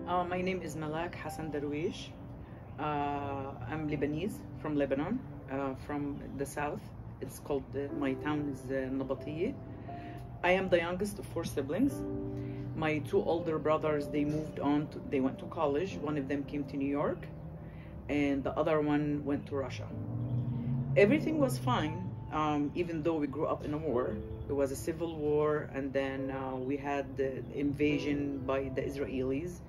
My name is Malak Hassan Darwish. I'm Lebanese from Lebanon, from the south. It's called, my town is Nabatieh. I am the youngest of 4 siblings. My 2 older brothers, they moved on, they went to college. One of them came to New York and the other one went to Russia. Everything was fine, even though we grew up in a war. It was a civil war, and then we had the invasion by the Israelis.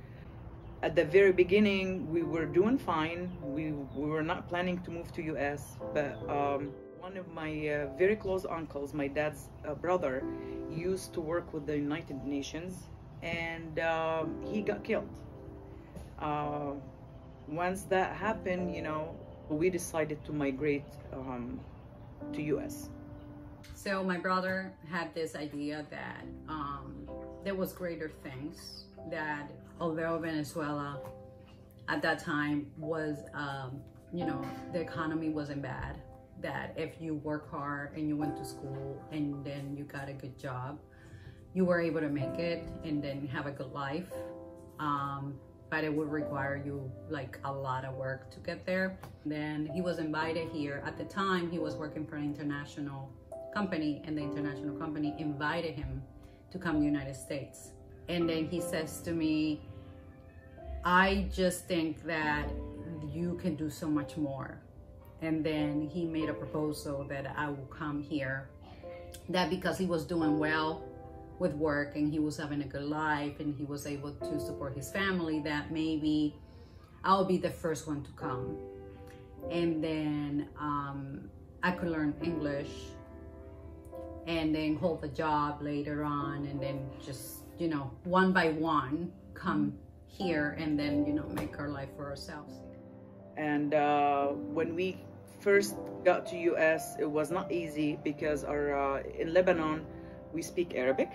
At the very beginning, we were doing fine. We were not planning to move to US, but one of my very close uncles, my dad's brother, used to work with the United Nations, and he got killed. Once that happened, we decided to migrate to US. So my brother had this idea that there was greater things, that although Venezuela at that time was, the economy wasn't bad, that if you work hard and you went to school and then you got a good job, you were able to make it and then have a good life. But it would require you like a lot of work to get there. Then he was invited here. At the time, he was working for an international company, and the international company invited him to come to the United States. And then he says to me, I just think that you can do so much more. And then he made a proposal that I will come here, that because he was doing well with work and he was having a good life and he was able to support his family, that maybe I'll be the first one to come. And then I could learn English and then hold a job later on, and then just, one by one come here and then, make our life for ourselves. And when we first got to US, it was not easy because in Lebanon, we speak Arabic,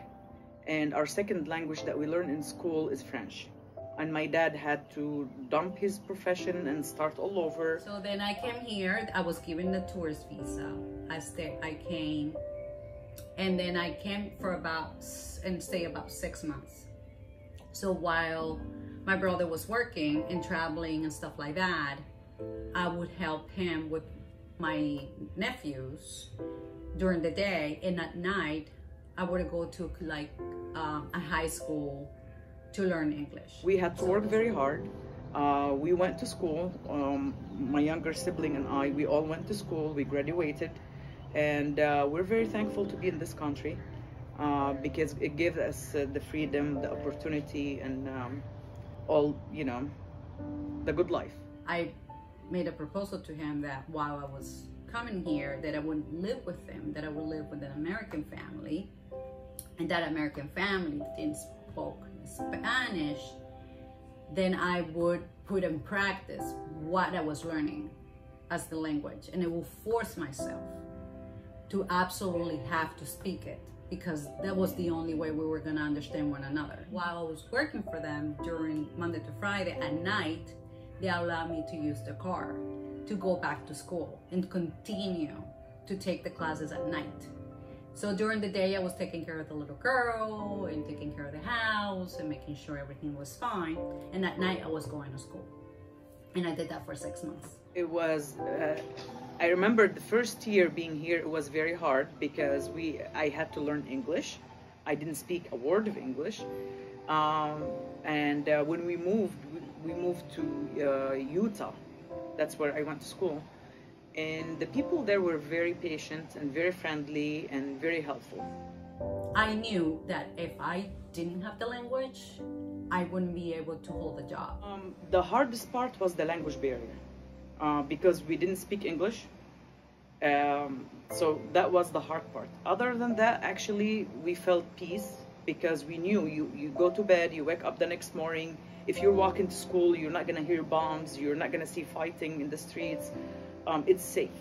and our second language that we learn in school is French. And my dad had to dump his profession and start all over. So then I came here. I was given the tourist visa. I came, and then I came for stay about 6 months. So while my brother was working and traveling and stuff like that, I would help him with my nephews during the day, and at night I would go to a high school to learn English. We had to work very hard. We went to school. My younger sibling and I, we all went to school. We graduated, and we're very thankful to be in this country because it gives us the freedom, the opportunity, and all, the good life. I made a proposal to him that while I was coming here, that I wouldn't live with him, that I would live with an American family, and that American family didn't speak Spanish, then I would put in practice what I was learning as the language, and I will force myself to absolutely have to speak it, because that was the only way we were going to understand one another. While I was working for them during Monday to Friday, at night, they allowed me to use the car to go back to school and continue to take the classes at night. So during the day, I was taking care of the little girl and taking care of the house and making sure everything was fine. And at night, I was going to school. And I did that for 6 months. It was, I remember the first year being here, it was very hard because I had to learn English. I didn't speak a word of English. When we moved to Utah. That's where I went to school. And the people there were very patient and very friendly and very helpful. I knew that if I didn't have the language, I wouldn't be able to hold a job. The hardest part was the language barrier because we didn't speak English. So that was the hard part. Other than that, actually, we felt peace because we knew you go to bed, you wake up the next morning. If you're walking to school, you're not going to hear bombs. You're not going to see fighting in the streets. It's safe.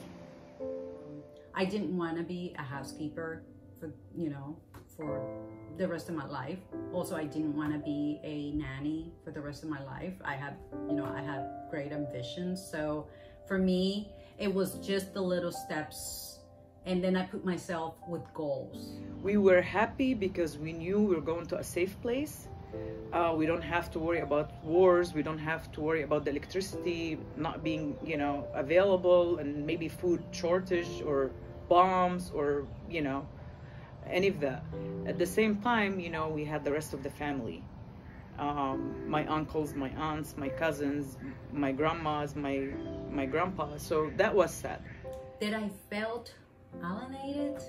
I didn't want to be a housekeeper for the rest of my life. Also, I didn't want to be a nanny for the rest of my life. I had great ambitions. So for me, it was just the little steps. And then I put myself with goals. We were happy because we knew we were going to a safe place. We don't have to worry about wars. We don't have to worry about the electricity not being, you know, available, and maybe food shortage or bombs or, you know, any of that. At the same time, you know, we had the rest of the family. My uncles, my aunts, my cousins, my grandmas, my grandpa. So that was sad. Did I felt alienated?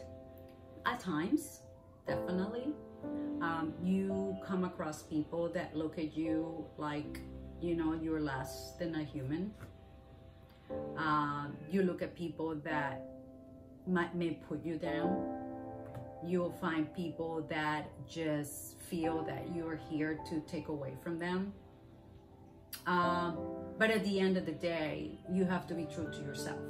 At times, definitely. You come across people that look at you like, you know, you're less than a human. You look at people that may put you down. You'll find people that just feel that you're here to take away from them. But at the end of the day, you have to be true to yourself.